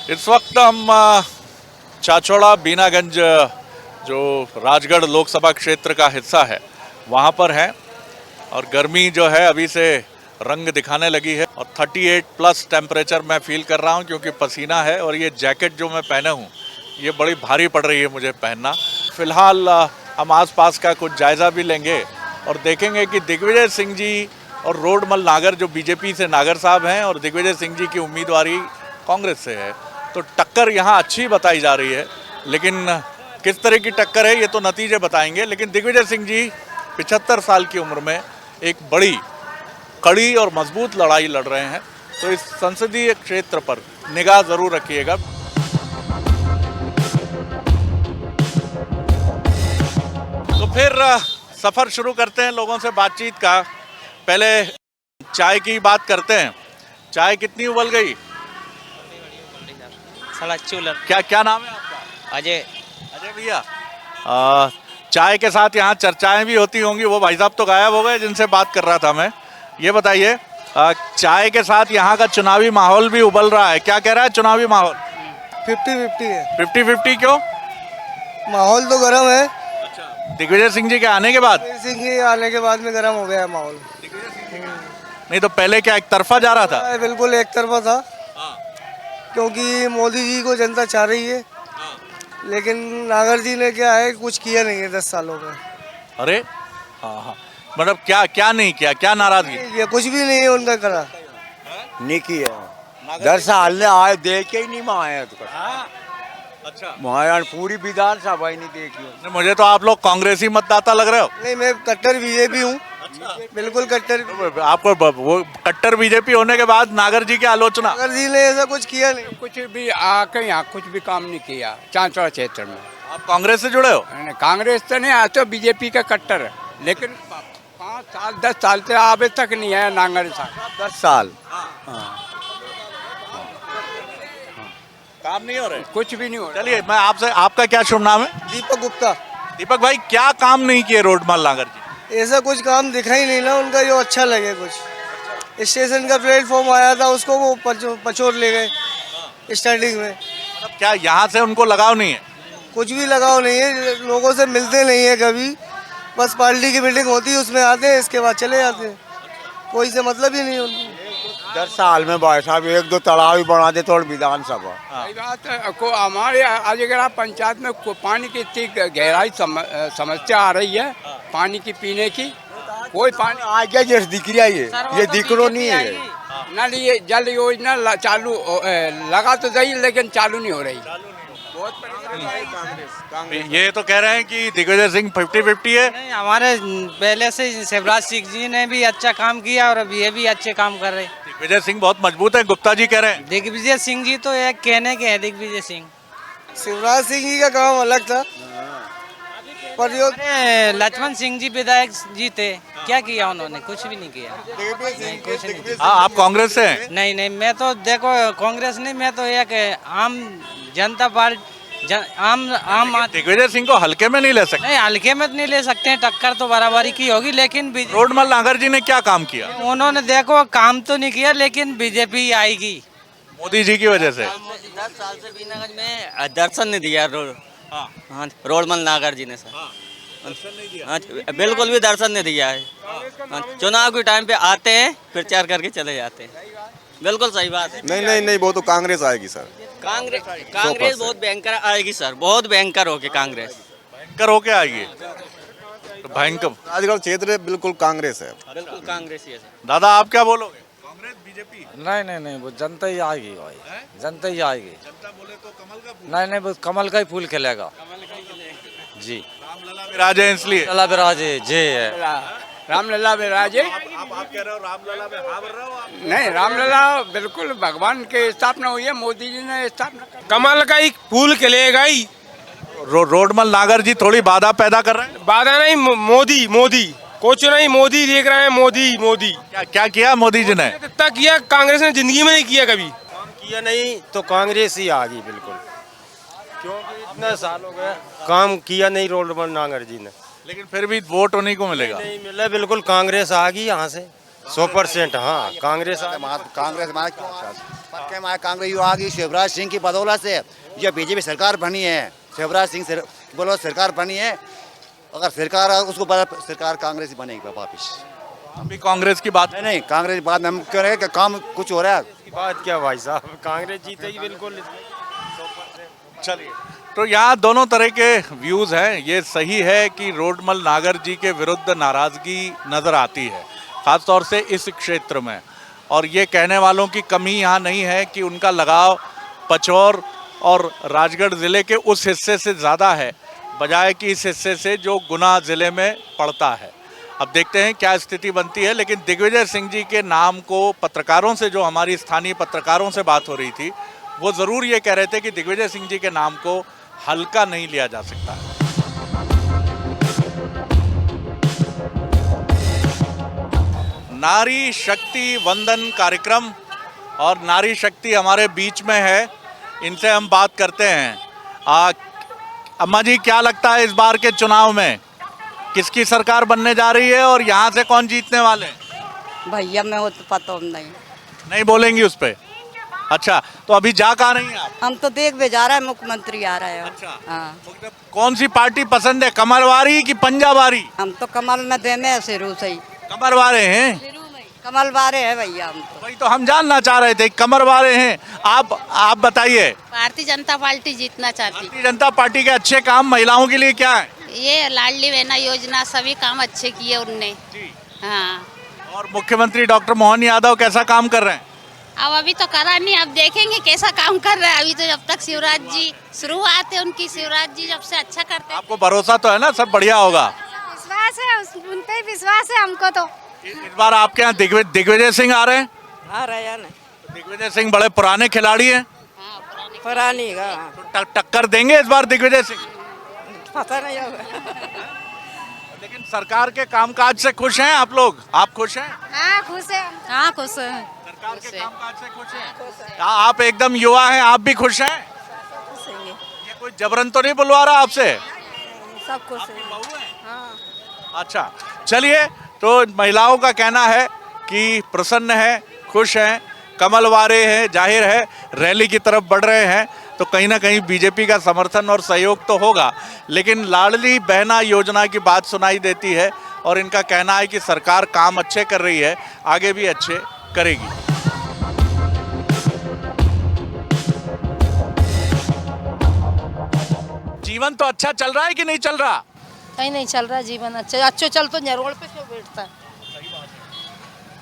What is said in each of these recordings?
इस वक्त हम चाचौड़ा बीनागंज जो राजगढ़ लोकसभा क्षेत्र का हिस्सा है वहाँ पर हैं और गर्मी जो है अभी से रंग दिखाने लगी है और 38 प्लस टेम्परेचर मैं फील कर रहा हूँ क्योंकि पसीना है और ये जैकेट जो मैं पहने हूँ ये बड़ी भारी पड़ रही है मुझे पहनना। फिलहाल हम आसपास का कुछ जायज़ा भी लेंगे और देखेंगे कि दिग्विजय सिंह जी और रोडमल नागर जो बीजेपी से नागर साहब हैं और दिग्विजय सिंह जी की उम्मीदवारी कांग्रेस से है, तो टक्कर यहाँ अच्छी बताई जा रही है। लेकिन किस तरह की टक्कर है ये तो नतीजे बताएंगे। लेकिन दिग्विजय सिंह जी 75 साल की उम्र में एक बड़ी कड़ी और मजबूत लड़ाई लड़ रहे हैं, तो इस संसदीय क्षेत्र पर निगाह जरूर रखिएगा। तो फिर सफर शुरू करते हैं लोगों से बातचीत का। पहले चाय की बात करते हैं। चाय कितनी उबल गई? साढ़े अच्छी उलर। क्या क्या नाम है आपका? अजय। अजय भैया, चाय के साथ यहाँ चर्चाएं भी होती होंगी। वो भाई साहब तो गायब हो गए जिनसे बात कर रहा था मैं। ये बताइए, चाय के साथ यहाँ का चुनावी माहौल भी उबल रहा है, क्या कह रहा है चुनावी माहौल? 50-50 है। 50-50 क्यों? माहौल तो गर्म है। अच्छा, दिग्विजय सिंह जी के आने के बाद? दिग्विजय सिंह के आने के बाद में गर्म हो गया है माहौल। नहीं तो पहले क्या एक तरफा जा रहा था? बिल्कुल एक तरफा था, क्योंकि मोदी जी को जनता चाह रही है, लेकिन नागर जी ने क्या है कुछ किया नहीं है 10 सालों में। अरे हाँ, मतलब क्या क्या नहीं किया, क्या नाराजगी? ये कुछ भी नहीं है उनका करा। नहीं किया 10 साल ने आए देखे ही नहीं माया तो। अच्छा, माया पूरी विधानसभा ही नहीं देखी। मुझे तो आप लोग कांग्रेसी मतदाता लग रहे हो। नहीं, मैं कट्टर बीजेपी हूँ। बिल्कुल कट्टर। आपको वो कट्टर बीजेपी होने के बाद नागर जी की आलोचना? नागर जी ने ऐसा कुछ किया नहीं। कुछ भी आके यहाँ कुछ भी काम नहीं किया चांचौड़ा क्षेत्र में। आप कांग्रेस से जुड़े हो? कांग्रेस तो नहीं, आज तो बीजेपी का कट्टर है, लेकिन 5 साल 10 साल से अभी तक नहीं आया नागर साहब। 10 साल काम नहीं हो रहे, कुछ भी नहीं हो रहा। चलिए मैं आपसे, आपका क्या शुभ नाम है? दीपक गुप्ता। दीपक भाई, क्या काम नहीं किए रोडमल नागर जी? ऐसा कुछ काम दिखा ही नहीं ना उनका जो अच्छा लगे। कुछ स्टेशन का प्लेटफॉर्म आया था उसको वो पचोर ले गए स्टार्टिंग में। मतलब क्या यहाँ से उनको लगाव नहीं है? कुछ भी लगाव नहीं है, लोगों से मिलते नहीं है कभी। बस पार्टी की मीटिंग होती है उसमें आते हैं, इसके बाद चले जाते हैं। कोई से मतलब ही नहीं उनको। 10 साल में भाई साहब 1-2 तालाब ही बना दे तो विधानसभा। सही बात है। को हमारे अजगरा पंचायत में पानी की इतनी गहराई समस्या आ रही है, पानी की पीने की। कोई पानी आ गया जैसे दिख रहा है, ये दिख रो नहीं है। नल ये जल योजना चालू लगा तो सही, लेकिन चालू नहीं हो रही। ये तो कह रहे हैं कि दिग्विजय सिंह 50-50 है। नहीं, हमारे पहले से शिवराज सिंह जी ने भी अच्छा काम किया और अब ये भी अच्छे काम कर रहे हैं। दिग्विजय सिंह बहुत मजबूत है, गुप्ता जी कह रहे हैं। दिग्विजय सिंह जी तो एक कहने के हैं दिग्विजय सिंह। शिवराज सिंह जी का काम अलग था, पर जो लक्ष्मण सिंह जी विधायक जी थे, क्या किया उन्होंने? कुछ भी नहीं किया। नहीं, कुछ नहीं किया। आप कांग्रेस से हैं? नहीं नहीं, मैं तो देखो कांग्रेस नहीं, मैं तो एक आम जनता पार्टी आम दिग्विजय सिंह को हल्के में नहीं ले सकते। नहीं, हल्के में नहीं ले सकते हैं, टक्कर तो बराबरी की होगी। लेकिन रोडमल नागर जी ने क्या काम किया? उन्होंने देखो काम तो नहीं किया, लेकिन बीजेपी आएगी मोदी जी की वजह से। 10 साल से बीनागंज में दर्शन नहीं दिया हाँ, रोडमल नागर जी ने सर। हाँ, बिल्कुल भी दर्शन नहीं दिया है। हाँ, चुनाव के टाइम पे आते हैं, प्रचार करके चले जाते हैं। बिल्कुल सही बात है। नहीं, वो तो कांग्रेस आएगी सर। कांग्रेस बहुत भयंकर आएगी सर, बहुत भयंकर होके कांग्रेस भयंकर होके आएगी। तो भयंकर राजगढ़ क्षेत्र बिल्कुल कांग्रेस है। बिल्कुल कांग्रेस ही है सर। दादा आप क्या बोलोगे? कांग्रेस बीजेपी? नहीं, वो जनता ही आएगी भाई, जनता ही आएगी। जनता बोले तो कमल का फूल। नहीं, वो कमल का ही फूल खिलेगा जी। रामलला विराजे इसलिए। लला विराजे जय है। रामलला विराजे। आप कह रहे हो रामलला में हाँ बोल रहे हो आप? नहीं, रामलला बिल्कुल भगवान के स्थापना हुई है, मोदी जी ने स्थापना। कमल का ही फूल खिलेगा ही। रोडमल नागर जी थोड़ी बाधा पैदा कर रहे हैं। बाधा नहीं, मोदी कुछ नहीं, मोदी देख रहे हैं। मोदी क्या किया मोदी जी ने? इतना किया कांग्रेस ने जिंदगी में नहीं किया कभी। किया नहीं तो कांग्रेस ही आ गई बिल्कुल, क्योंकि इतने साल हो गए काम किया नहीं रोडमल नागर जी ने। लेकिन फिर भी वोट उन्हीं को मिलेगा। नहीं मिले, बिल्कुल कांग्रेस आ गई यहाँ से। 100%। हाँ, कांग्रेस कांग्रेस हमारा क्यों पक्के हमारे कांग्रेस यू आ गई शिवराज सिंह की बदौलत से ये बीजेपी सरकार बनी है। शिवराज सिंह बोलो सरकार बनी है, अगर सरकार उसको सरकार कांग्रेस ही बनेगी वापिस। अभी कांग्रेस की बात नहीं कांग्रेस की बात हम कह रहे हैं कि काम कुछ हो रहा है। बात क्या भाई साहब, कांग्रेस जीतेगी बिल्कुल। चलिए, तो यहाँ दोनों तरह के व्यूज हैं। ये सही है कि रोडमल नागर जी के विरुद्ध नाराजगी नजर आती है, खासतौर से इस क्षेत्र में, और ये कहने वालों की कमी यहाँ नहीं है कि उनका लगाव पचौर और राजगढ़ ज़िले के उस हिस्से से ज़्यादा है बजाय कि इस हिस्से से जो गुना ज़िले में पड़ता है। अब देखते हैं क्या स्थिति बनती है, लेकिन दिग्विजय सिंह जी के नाम को पत्रकारों से, जो हमारी स्थानीय पत्रकारों से बात हो रही थी, वो ज़रूर ये कह रहे थे कि दिग्विजय सिंह जी के नाम को हल्का नहीं लिया जा सकता है। नारी शक्ति वंदन कार्यक्रम, और नारी शक्ति हमारे बीच में है, इनसे हम बात करते हैं। अम्मा जी, क्या लगता है इस बार के चुनाव में किसकी सरकार बनने जा रही है और यहाँ से कौन जीतने वाले हैं? भैया मैं वो तो पता नहीं बोलेंगी उस पे? अच्छा, तो अभी जा कहाँ रही हैं आप? हम तो देख भी जा रहा है, मुख्यमंत्री आ रहा है। अच्छा, हाँ। कौन सी पार्टी पसंद है, कमलवारी की पंजाबारी? हम तो कमल में दे में शुरू से ही कमलवारे हैं। कमलवारे है भैया हम तो। वही तो हम जानना चाह रहे थे, कमलवारे हैं आप बताइए। भारतीय जनता पार्टी जीतना चाहती। भारतीय जनता पार्टी के अच्छे काम महिलाओं के लिए क्या है? ये लाडली बहना योजना, सभी काम अच्छे किए उनने। हाँ। और मुख्यमंत्री डॉक्टर मोहन यादव कैसा काम कर रहे हैं? अब अभी तो करा नहीं, अब देखेंगे कैसा काम कर रहे हैं। अभी तो जब तक शिवराज जी शुरुआत है उनकी, शिवराज जी जब से अच्छा करते हैं। आपको भरोसा तो है ना सब बढ़िया होगा? विश्वास है, उन पे विश्वास है हमको तो। इस बार आपके यहाँ दिग्विजय सिंह आ रहे हैं? आ रहे हैं। दिग्विजय सिंह बड़े पुराने खिलाड़ी हैं। पुरानी तो टक्कर देंगे इस बार दिग्विजय सिंह? पता नहीं होगा। लेकिन सरकार के कामकाज से खुश हैं आप लोग? आप खुश हैं? हाँ खुश है। हाँ खुश है। सरकार के कामकाज से खुश हैं? आप एकदम युवा हैं, आप भी खुश हैं? ये कोई जबरन तो नहीं बुलवा रहा आपसे? सब खुश है। हाँ। अच्छा, चलिए, तो महिलाओं का कहना है कि प्रसन्न है, खुश हैं, कमलवारे हैं, जाहिर है रैली की तरफ बढ़ रहे हैं, तो कहीं ना कहीं बीजेपी का समर्थन और सहयोग तो होगा। लेकिन लाडली बहना योजना की बात सुनाई देती है और इनका कहना है कि सरकार काम अच्छे कर रही है, आगे भी अच्छे करेगी। जीवन तो अच्छा चल रहा है कि नहीं चल रहा? कहीं नहीं चल रहा जीवन अच्छा। अच्छो चल तो रोड पे क्यों बैठता है,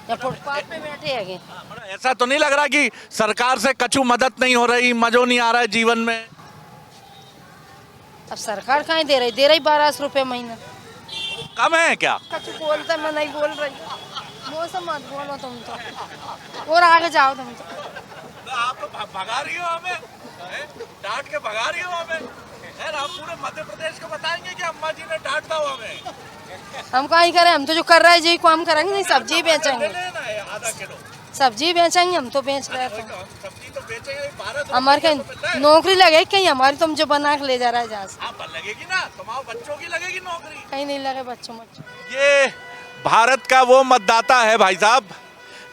या फुटपाथ पे बैठे हैं? ऐसा तो नहीं लग रहा कि सरकार से कछु मदद नहीं हो रही, मजो नहीं आ रहा है जीवन में? अब सरकार कहाँ दे रही? 1200 रुपये महीना। कम है क्या? कछु बोलता, मैं नहीं बोल रही। मौसम मत बोलो तुम तो, और आगे जाओ तुम तो। आप तो भगा रही हो हमें, डांट के भगा रही हो हमें। आप पूरे मध्य प्रदेश को बताएंगे कि अम्मा जी ने डांटा हुआ हमें? हम कहीं करें, हम तो जो कर रहे हैं जी काम करेंगे। नहीं, सब्जी बेचेंगे, आधा किलो सब्जी बेचेंगे। हम तो बेच रहे हैं, सब्जी तो बेचेंगे। हमारे कहीं नौकरी लगे कहीं हमारी, तुम जो बना के ले जा रहा है जहाँ से। लगेगी ना, तुम्हारे बच्चों की लगेगी नौकरी। कहीं नहीं लगे बच्चों। ये भारत का वो मतदाता है भाई साहब,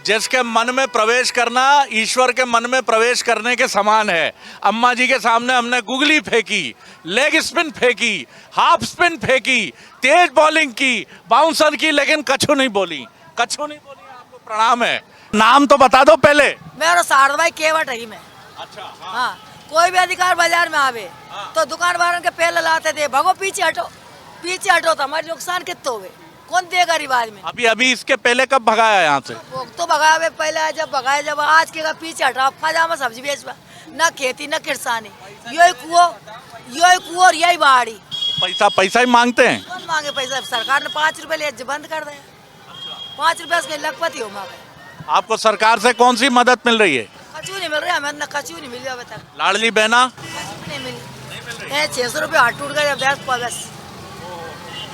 जिसके मन में प्रवेश करना ईश्वर के मन में प्रवेश करने के समान है। अम्मा जी के सामने हमने गुगली फेंकी, लेग स्पिन फेंकी, हाफ स्पिन फेंकी, तेज बॉलिंग की, बाउंसर की, लेकिन कछु नहीं बोली। आपको प्रणाम है। नाम तो बता दो पहले। मेरा शारदा भाई केवट रही मैं। अच्छा, हाँ। कोई भी अधिकार बाजार में आवे तो दुकान वालों के पहले लाते थे, भगो पीछे हटो तो हमारे नुकसान कितने हुए, कौन देगा रिवाज में? अभी इसके पहले कब भगाया यहाँ से? वो तो भगावे पहले, जब आज के पीछे हटा खजा में सब्जी बेचवा, न खेती न किसानी, यही कुओं और यही बाड़ी। पैसा ही मांगते हैं। कौन मांगे पैसा? सरकार ने 5 रुपए लिए बंद कर दिया। 5 रुपए से लखपति हो मांगे। आपको सरकार से कौन सी मदद मिल रही है? कचू नहीं मिल रही हमें, न कचू नहीं मिली अभी तक। लाडली बहना नहीं मिली। 600 रुपये हाथ टूट गए बस,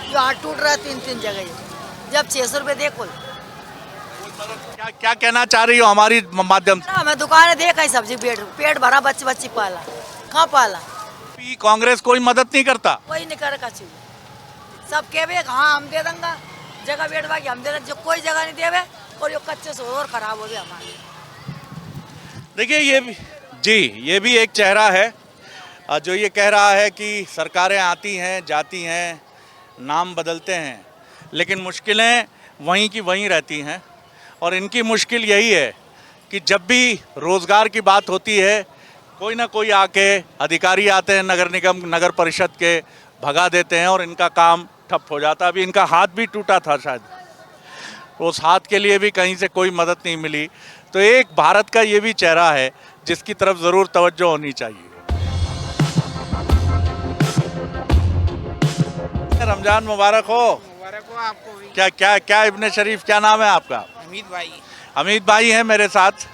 जो हाथ टूट रहा है 3 जगह, जब 600 रुपये देखो। क्या कहना चाह रही हो हमारी माध्यम से? हमें दुकानें देखा सब्जी पेट भरा, बच्ची पाला, कहाँ पाला? कांग्रेस कोई मदद नहीं करता? कोई नहीं करे कचू। सब कहे हाँ हम दे देंगे जगह बैठवा के, हम दे देंगे। जो कोई जगह नहीं देवे और ये कच्चे से और खराब हो गए हमारे। देखिए ये भी एक चेहरा है जो ये कह रहा है कि सरकारें आती हैं जाती हैं, नाम बदलते हैं, लेकिन मुश्किलें वहीं की वहीं रहती हैं। और इनकी मुश्किल यही है कि जब भी रोज़गार की बात होती है, कोई ना कोई आके अधिकारी आते हैं नगर निगम नगर परिषद के, भगा देते हैं और इनका काम ठप हो जाता है। अभी इनका हाथ भी टूटा था शायद, उस हाथ के लिए भी कहीं से कोई मदद नहीं मिली। तो एक भारत का ये भी चेहरा है जिसकी तरफ ज़रूर तवज्जो होनी चाहिए। रमजान मुबारक हो। मुबारक हो आपको भी। क्या क्या क्या इब्ने शरीफ, क्या नाम है आपका? हमीद भाई। हमीद भाई हैं मेरे साथ,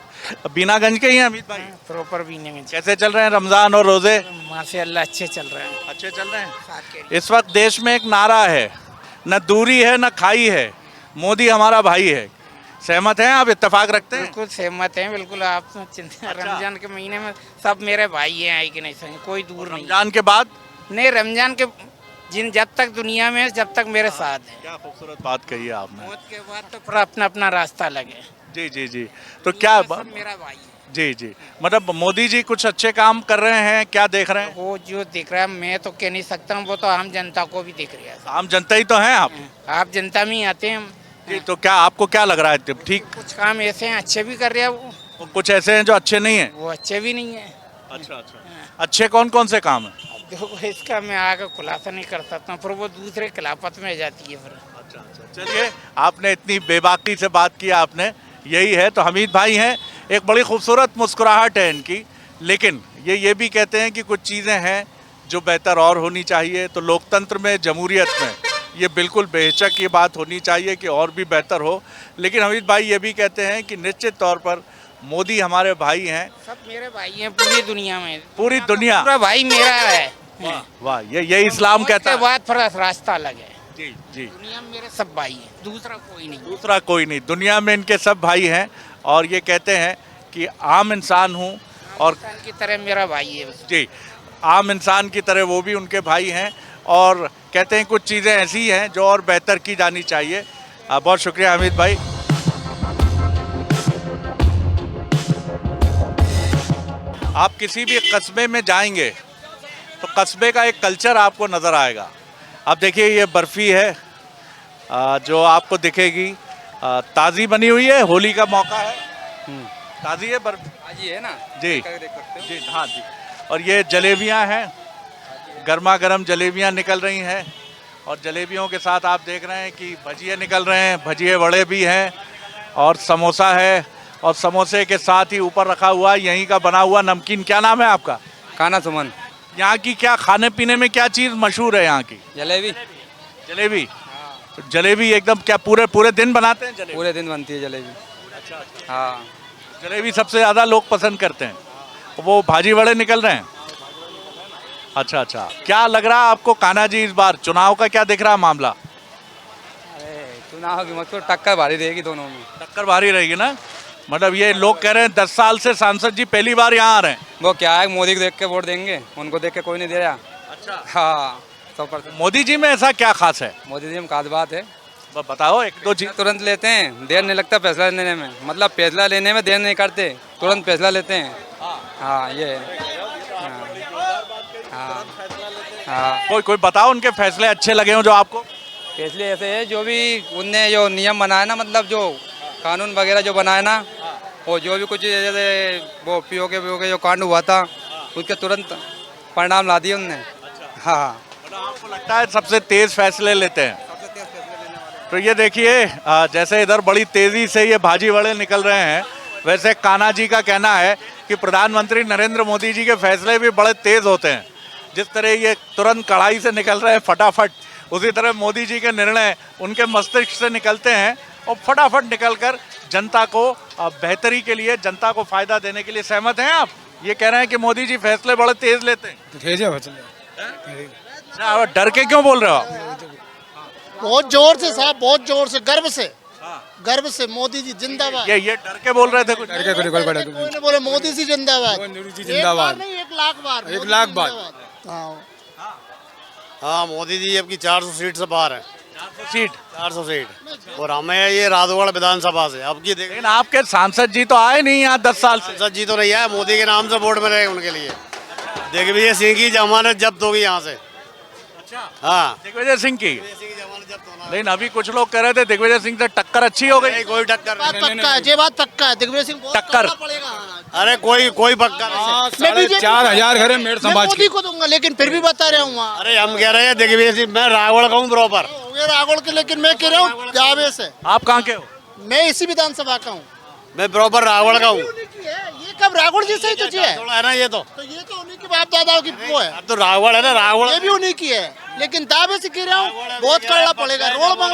बीनागंज के ही हैं हमीद भाई। प्रॉपर बीनागंज। कैसे चल रहे हैं रमजान और रोजे? माशाअल्लाह अच्छे चल रहे हैं। अच्छे चल रहे हैं। इस वक्त देश में एक नारा है, न दूरी है न खाई है, मोदी हमारा भाई है। सहमत हैं आप, इत्तेफाक रखते हैं? बिल्कुल सहमत हैं, बिल्कुल। आप चिंता, रमजान के महीने में सब मेरे भाई हैं, आई कि नहीं सही, कोई दूर नहीं। रमजान के बाद नहीं, रमजान के जब तक दुनिया में, जब तक मेरे साथ है। क्या खूबसूरत बात कही है आपने। मौत के बाद तो फिर अपना अपना रास्ता लगे। जी जी जी। तो क्या मेरा भाई है। जी जी, मतलब मोदी जी कुछ अच्छे काम कर रहे हैं, क्या देख रहे हैं? वो जो दिख रहा है मैं तो कह नहीं सकता हूँ, वो तो आम जनता को भी दिख रहा है। आम जनता ही तो हैं आप जनता में ही आते हैं जी। तो क्या आपको क्या लग रहा है ठीक? कुछ काम ऐसे हैं अच्छे भी कर रहे हैं वो, कुछ ऐसे हैं जो अच्छे नहीं हैं। वो अच्छे भी नहीं है। अच्छा अच्छा। अच्छे कौन कौन से काम है? देखो इसका मैं आगे खुलासा नहीं कर सकता, फिर वो दूसरे खिलाफत में जाती है फिर। अच्छा अच्छा। चलिए, आपने इतनी बेबाकी से बात की, आपने यही है। तो हमीद भाई हैं, एक बड़ी खूबसूरत मुस्कुराहट है इनकी, लेकिन ये भी कहते हैं कि कुछ चीज़ें हैं जो बेहतर और होनी चाहिए। तो लोकतंत्र में, जमहूरियत में ये बिल्कुल बेहिचक ये बात होनी चाहिए कि और भी बेहतर हो। लेकिन हमीद भाई ये भी कहते हैं कि निश्चित तौर पर मोदी हमारे भाई हैं। सब मेरे भाई हैं पूरी दुनिया में। पूरी दुनिया पूरा भाई मेरा है। वाह, ये इस्लाम कहता है। बाद फिर रास्ता लगे। जी जी। दुनिया में मेरे सब भाई हैं, दूसरा कोई नहीं। दूसरा कोई नहीं, दुनिया में इनके सब भाई हैं। और ये कहते हैं कि आम इंसान हूँ और इंसान की तरह मेरा भाई है। जी, आम इंसान की तरह वो भी उनके भाई हैं। और कहते हैं कुछ चीज़ें ऐसी हैं जो और बेहतर की जानी चाहिए। बहुत शुक्रिया हमीद भाई। आप किसी भी कस्बे में जाएंगे तो कस्बे का एक कल्चर आपको नज़र आएगा। अब देखिए, ये बर्फ़ी है जो आपको दिखेगी, ताज़ी बनी हुई है, होली का मौका है, ताज़ी है बर्फ़ी। ताजी है ना जी जी हाँ जी। और ये जलेबियाँ हैं, गर्मा गर्म जलेबियाँ निकल रही हैं। और जलेबियों के साथ आप देख रहे हैं कि भजिए निकल रहे हैं, भजिए वड़े भी हैं और समोसा है। और समोसे के साथ ही ऊपर रखा हुआ यहीं का बना हुआ नमकीन। क्या नाम है आपका? काना सुमन। यहाँ की क्या खाने पीने में क्या चीज़ मशहूर है यहाँ की? जलेबी। जलेबी। तो जलेबी एकदम क्या पूरे दिन बनाते हैं जलेबी? पूरे दिन बनती है जलेबी। अच्छा। हाँ, जलेबी सबसे ज़्यादा लोग पसंद करते हैं। वो भाजी वड़े निकल रहे हैं। अच्छा अच्छा। क्या लग रहा है आपको कान्हा जी, इस बार चुनाव का क्या दिख रहा है मामला? अरे चुनाव की मतलब टक्कर भारी रहेगी दोनों में। टक्कर भारी रहेगी ना? मतलब ये लोग कह रहे हैं 10 साल से सांसद जी पहली बार यहाँ आ रहे हैं। वो क्या है, मोदी को देख के वोट देंगे, उनको देख के कोई नहीं दे रहा। अच्छा। हाँ, 100%। मोदी जी में ऐसा क्या खास है? मोदी जी में खास बात है, बताओ एक दो चीज। तुरंत लेते हैं, देर नहीं लगता फैसला लेने में। मतलब फैसला लेने में देर नहीं करते, तुरंत फैसला लेते हैं। हाँ, ये हाँ। कोई बताओ उनके फैसले अच्छे लगे हो जो आपको? फैसले ऐसे है, जो भी उनने जो नियम बनाया ना, मतलब जो कानून वगैरह जो बनाया ना, वो जो भी कुछ जैसे वो पीओके जो कांड हुआ था, उसके तुरंत परिणाम ला दिए उनने। हाँ, आपको लगता है सबसे तेज फैसले लेते हैं? तो ये देखिए, जैसे इधर बड़ी तेजी से ये भाजी वड़े निकल रहे हैं, वैसे कान्हा जी का कहना है कि प्रधानमंत्री नरेंद्र मोदी जी के फैसले भी बड़े तेज होते हैं। जिस तरह ये तुरंत कढ़ाई से निकल रहे हैं फटाफट, उसी तरह मोदी जी के निर्णय उनके मस्तिष्क से निकलते हैं और फटाफट निकलकर जनता को बेहतरी के लिए, जनता को फायदा देने के लिए। सहमत हैं आप? ये कह रहे हैं कि मोदी जी फैसले बड़े तेज लेते हैं। डर के क्यों बोल रहे हो आप? बहुत जोर से साहब, बहुत जोर से, गर्व से मोदी जी जिंदाबाद। ये डर के बोल रहे थे कुछ? कोई ने बोले मोदी जी जिंदाबाद। जिंदाबाद। 1 लाख बार। 1 लाख बार। हाँ, मोदी जी अब की 400 सीट से बाहर है। सीट 400 सीट और हमें ये राजगढ़ विधानसभा से अब की लेकिन आपके सांसद जी तो आए नहीं यहाँ 10 साल से। सांसद जी तो नहीं है, मोदी के नाम से वोट मिले उनके लिए। दिग्विजय सिंह की जमानत जब्त होगी यहाँ से। हाँ, दिग्विजय सिंह की। लेकिन अभी कुछ लोग कह रहे थे दिग्विजय सिंह से टक्कर अच्छी हो गई। कोई टक्कर पक्का है, ये बात पक्का है। दिग्विजय सिंह टक्कर अरे कोई पक्का नहीं। 4,000 घर है मेरे समाज मोदी को दूंगा, लेकिन फिर भी बता रहा हूँ अरे हम कह रहे हैं दिग्विजय सिंह, मैं रावण का हूँ बराबर। रागोड़ के, लेकिन मैं कह रहा हूँ जावे से। आप कहाँ के हो? मैं इसी विधानसभा का हूँ। मैं बराबर रावण का हूँ। ये कब रागोड़ जी से ही तो है थोड़ा है ना, ये तो ये तो उन्हीं के बाप दादाओं की वो है। अब तो रावण है ना, रावण ये भी उन्हीं की है, लेकिन दावे से कह रहा हूँ बहुत करना पड़ेगा। रोड मांग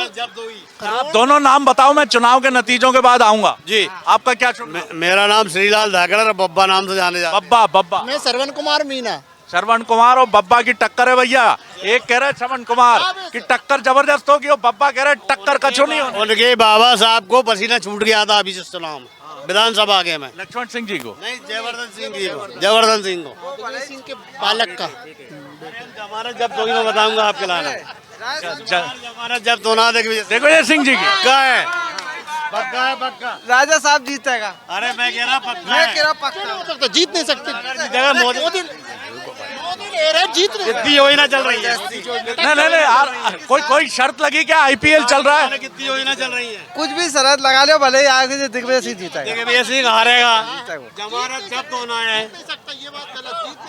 आप दोनों नाम बताओ, मैं चुनाव के नतीजों के बाद आऊंगा। जी। आपका क्या शुभ? मेरा नाम श्रीलाल धाकड़ और बब्बा नाम से जाने जाते। बब्बा। मैं श्रवण कुमार मीना। श्रवण कुमार और बब्बा की टक्कर है भैया। एक कह रहे श्रवण कुमार की टक्कर जबरदस्त होगी और बब्बा कह रहे टक्कर कछू नहीं होगी। उनके बाबा साहब को पसीना छूट गया था अभी से चुनाव में, विधानसभा के में। लक्ष्मण सिंह जी को नहीं, जयवर्धन सिंह जी को। जयवर्धन सिंह को। सिंह के बालक का जमानत जब्त होगी, मैं बताऊंगा आपके लाना। जमानत जब्त होना दिग्विजय सिंह जी की क्या है? पक्का है, पक्का। राजा साहब जीतेगा। अरे मैं कह रहा पक्का मैं है। कह रहा पक्का। जीत नहीं सकते। मोदी जीत रहे। कितनी योजना चल रही है? नहीं कोई शर्त लगी क्या? आईपीएल चल रहा है। कितनी योजना चल रही है? कुछ भी शरत लगा लो, भले ही आगे से दिग्विजय सिंह जीतेगा। दिग्विजय सिंह हारेगा। जमानत जब्त होना है।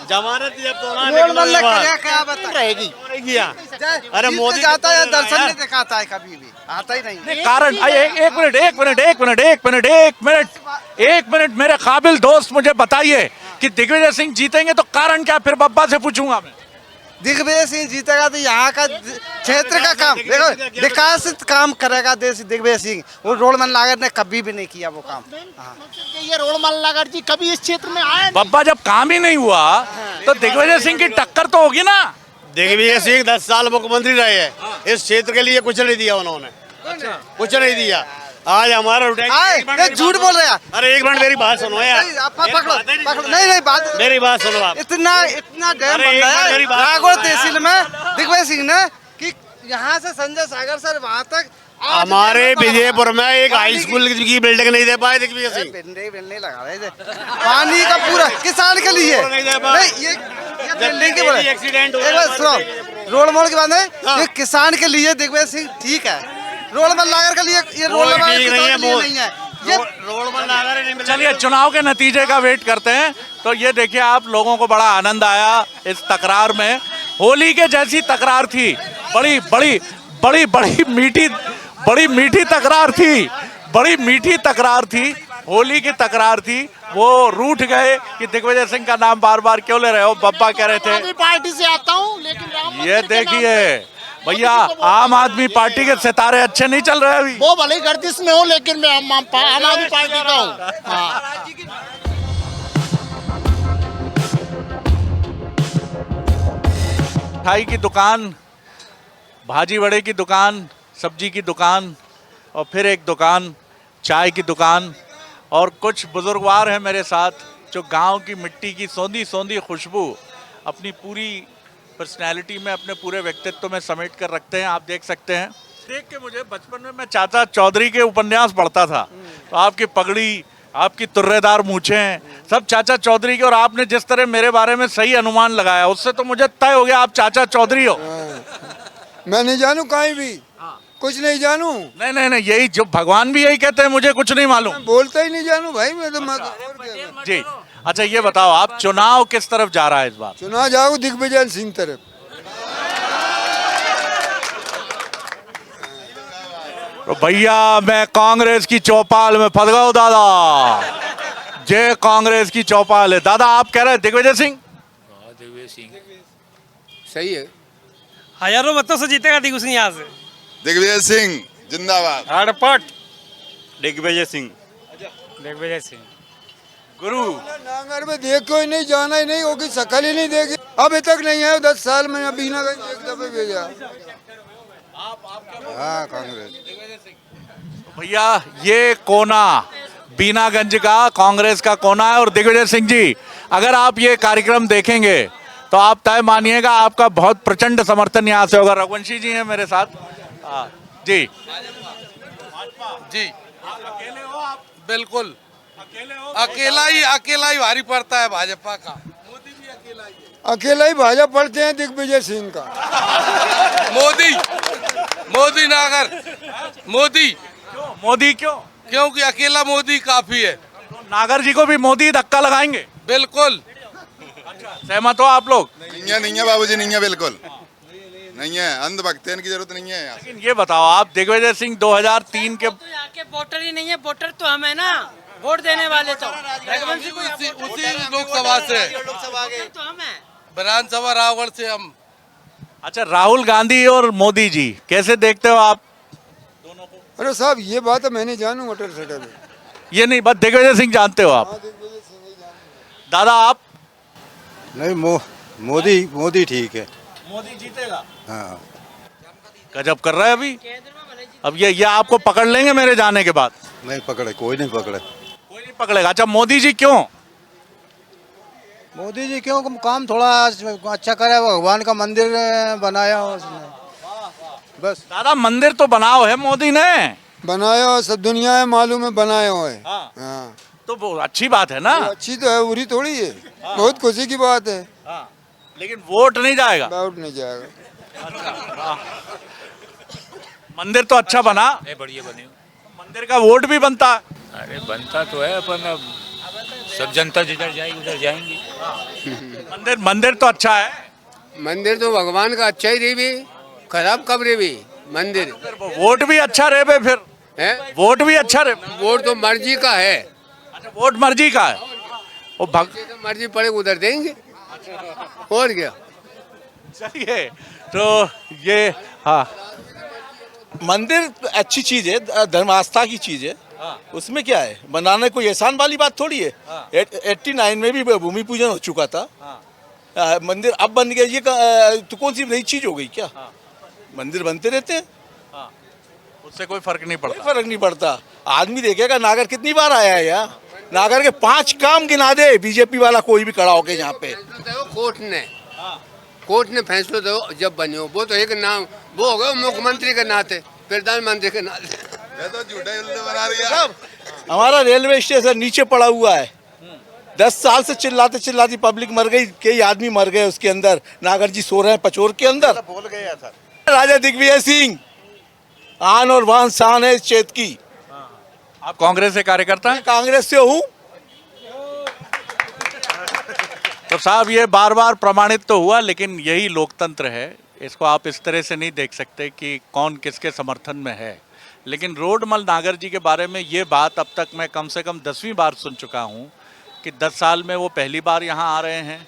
जमानत जब्त होना है। क्या बता रहेगी? अरे मोदी जाता है, दर्शन नहीं दिखाता है कभी भी, आता ही नहीं। कारण एक मिनट मेरे काबिल दोस्त मुझे बताइए कि दिग्विजय सिंह जीतेंगे तो कारण क्या? फिर बब्बा से पूछूंगा मैं। दिग्विजय सिंह जीतेगा तो यहाँ का क्षेत्र का काम देखो, विकासित काम करेगा देश दिग्विजय सिंह। वो रोडमन लागत ने कभी भी नहीं किया वो काम। ये रोडमल नागर जी कभी इस क्षेत्र में आए। बब्बा जब काम ही नहीं हुआ तो दिग्विजय सिंह की टक्कर तो होगी ना। दिग्विजय सिंह 10 साल मुख्यमंत्री रहे हैं, इस क्षेत्र के लिए कुछ नहीं दिया उन्होंने। कुछ नहीं दिया। आज हमारा झूठ बोल रहे हैं। अरे एक मिनट मेरी बात सुनो यार। नहीं बात, मेरी बात सुनो आप। इतना डैम बन रहा है रागोड़ तहसील में दिग्विजय सिंह ने कि यहाँ से संजय सागर सर वहाँ तक। हमारे विजयपुर में एक हाई स्कूल की बिल्डिंग नहीं दे पाए दिग्विजय सिंह। बिल्डिंग लगा रहे थे पानी का पूरा किसान के लिए। नहीं ये बिल्डिंग के एक्सीडेंट रोड मोड़ की बात है, ये किसान के लिए दिग्विजय सिंह ठीक है। रोडमल नागर के लिए ये रोडमल नहीं है। ये रोडमल नागर नहीं। चलिए चुनाव के नतीजे का वेट करते हैं। तो ये देखिए आप लोगों को बड़ा आनंद आया इस तकरार में। होली के जैसी तकरार थी, बड़ी मीठी तकरार थी, बड़ी मीठी तकरार थी। होली की तकरार थी। वो रूठ गए कि दिग्विजय सिंह का नाम बार बार क्यों ले रहे हो। बब्बा कह रहे थे पार्टी से आता हूँ, लेकिन ये देखिए भैया आम आदमी पार्टी के सितारे अच्छे नहीं चल रहे अभी। वो भले गर्दिश में हो, लेकिन मैं आम आदमी पार्टी का हूँ। मिठाई की दुकान, भाजी वड़े की दुकान, सब्जी की दुकान और फिर एक दुकान चाय की दुकान। और कुछ बुजुर्गवार हैं मेरे साथ जो गांव की मिट्टी की सौंधी सौंधी खुशबू अपनी पूरी पर्सनैलिटी में, अपने पूरे व्यक्तित्व में समेट कर रखते हैं। आप देख सकते हैं। देख के मुझे बचपन में मैं चाचा चौधरी के उपन्यास पढ़ता था, तो आपकी पगड़ी, आपकी तुर्रेदार मूछें सब चाचा चौधरी के। और आपने जिस तरह मेरे बारे में सही अनुमान लगाया उससे तो मुझे तय हो गया आप चाचा चौधरी हो। मैं नहीं जानू कहीं भी, कुछ नहीं जानू। नहीं यही जो भगवान भी यही कहते हैं, मुझे कुछ नहीं मालूम। बोलता ही नहीं जानू भाई मैं तो। जी अच्छा ये बताओ आप चुनाव किस तरफ जा रहा है इस बार? चुनाव जाओ दिग्विजय सिंह तरफ। तो भैया मैं कांग्रेस की चौपाल में फंस गया हूं दादा। जय कांग्रेस की चौपाल है दादा। आप कह रहे हैं दिग्विजय सिंह? दिग्विजय सिंह सही है। हजारों मतों से जीतेगा दिग्विजय सिंह यहाँ से। दिग्विजय सिंह जिंदाबाद। हड़पट दिग्विजय सिंह। दिग्विजय सिंह गुरु नांगर में देखो ही नहीं, जाना ही नहीं, होगी शकल ही नहीं देखी अभी तक नहीं है। 10 साल में बीनागंज एक दफे भेजा। हाँ कांग्रेस। भैया ये कोना बीनागंज का कांग्रेस का कोना है। और दिग्विजय सिंह जी अगर आप ये कार्यक्रम देखेंगे तो आप तय मानिएगा आपका बहुत प्रचंड समर्थन यहाँ से होगा। रघुवंशी जी हैं मेरे साथ। जी जी बिल्कुल अकेला ही भारी पड़ता है भाजपा का। मोदी भी अकेला ही है। अकेला ही भाजपा पढ़ते हैं दिग्विजय सिंह का। मोदी नागर मोदी क्यों? क्योंकि अकेला मोदी काफी है। तो नागर जी को भी मोदी धक्का लगाएंगे? बिल्कुल। सहमत हो आप लोग? नहीं है बाबूजी, नहीं है, बिल्कुल नहीं है। अंधभक्त की जरूरत नहीं है। लेकिन ये बताओ आप, दिग्विजय सिंह 2003 के वोटर ही नहीं है, वोटर तो हम है ना, वोट देने वाले तो उसी लोकसभा से, तो हम है। विधानसभा रावण से हम। अच्छा, राहुल गांधी और मोदी जी कैसे देखते हो आप? अरे साहब ये बात तो मैं नहीं जानू अटल सटल। ये नहीं, बस दिग्विजय सिंह जानते हो आप? दादा आप? नहीं, मोदी ठीक है। मोदी जीतेगा? हाँ। गजब कर रहा है अभी। अब ये आपको पकड़ लेंगे मेरे जाने के बाद? नहीं पकड़े, कोई नहीं पकड़े। कोई नहीं पकड़ेगा। अच्छा, मोदी जी क्यों? मोदी जी क्यों? काम थोड़ा अच्छा करे, भगवान का मंदिर बनाया उसने, बस। दादा मंदिर तो बनाओ है मोदी ने। बनाया हो, सब दुनिया है मालूम है, बनाया हो है। हाँ। तो वो अच्छी बात है ना? अच्छी तो है, बुरी थोड़ी है। बहुत खुशी की बात है। लेकिन वोट नहीं जाएगा? वोट नहीं जाएगा। मंदिर तो अच्छा बना, बढ़िया बने। मंदिर का वोट भी बनता है। अरे बनता तो है, अपन अब सब जनता जिधर जाएगी उधर जाएंगी। मंदिर तो अच्छा है। मंदिर तो भगवान का अच्छा ही रही भी, खराब कब रही भी मंदिर। वोट भी अच्छा रहे बे फिर है? वोट भी अच्छा रहे। वोट तो मर्जी का है। अच्छा, वोट मर्जी का है। वो तो मर्जी पड़े उधर देंगे, और क्या। चलिए, तो ये हाँ, मंदिर अच्छी चीज है, धर्म आस्था की चीज है। उसमें क्या है, बनाने कोई एहसान वाली बात थोड़ी है। 89 में भी भूमि पूजन हो चुका था। मंदिर अब बन गया, ये तो कौन सी नई चीज हो गई क्या? मंदिर बनते रहते हैं, उससे कोई फर्क नहीं पड़ता। कोई फर्क नहीं पड़ता। आदमी देखेगा नागर कितनी बार आया है यहाँ, नागर के 5 काम गिना दे बीजेपी वाला कोई भी खड़ा होके यहाँ पे। कोर्ट ने फैसला दो जब बने हो, वो तो एक नाम वो हो गया मुख्यमंत्री के नाते, प्रधानमंत्री के नाते। तो झूठा बना रही है। हमारा रेलवे स्टेशन नीचे पड़ा हुआ है, 10 साल से चिल्लाते चिल्लाती पब्लिक मर गई, कई आदमी मर गए उसके अंदर। नागर जी सो रहे हैं पचोर के अंदर। बोल गया था राजा दिग्विजय सिंह आन और वाहन शान है इस क्षेत्र की। आप कांग्रेस से कार्यकर्ता हैं? कांग्रेस से हूँ। तो साहब ये बार बार प्रमाणित तो हुआ, लेकिन यही लोकतंत्र है। इसको आप इस तरह से नहीं देख सकते कि कौन किसके समर्थन में है। लेकिन रोडमल नागर जी के बारे में ये बात अब तक मैं कम से कम 10वीं बार सुन चुका हूँ कि 10 साल में वो पहली बार यहाँ आ रहे हैं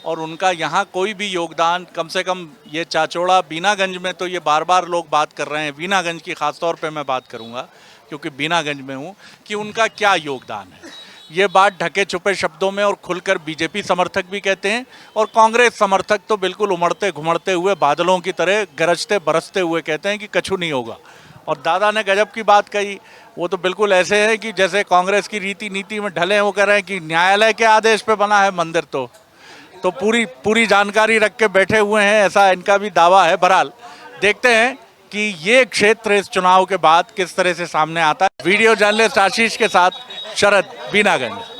और उनका यहाँ कोई भी योगदान, कम से कम ये चाचौड़ा बीनागंज में तो ये बार बार लोग बात कर रहे हैं, बीनागंज की ख़ास तौर पे मैं बात करूँगा क्योंकि बीनागंज में हूँ, कि उनका क्या योगदान है। ये बात ढके छुपे शब्दों में और खुलकर बीजेपी समर्थक भी कहते हैं और कांग्रेस समर्थक तो बिल्कुल उमड़ते घुमड़ते हुए बादलों की तरह गरजते बरसते हुए कहते हैं कि कछु नहीं होगा। और दादा ने गजब की बात कही, वो तो बिल्कुल ऐसे है कि जैसे कांग्रेस की रीति नीति में ढले हैं। वो कह रहे हैं कि न्यायालय के आदेश पे बना है मंदिर, तो पूरी जानकारी रख के बैठे हुए हैं, ऐसा इनका भी दावा है। बहरहाल देखते हैं कि ये क्षेत्र इस चुनाव के बाद किस तरह से सामने आता है। वीडियो जर्नलिस्ट आशीष के साथ शरद, बीनागंज।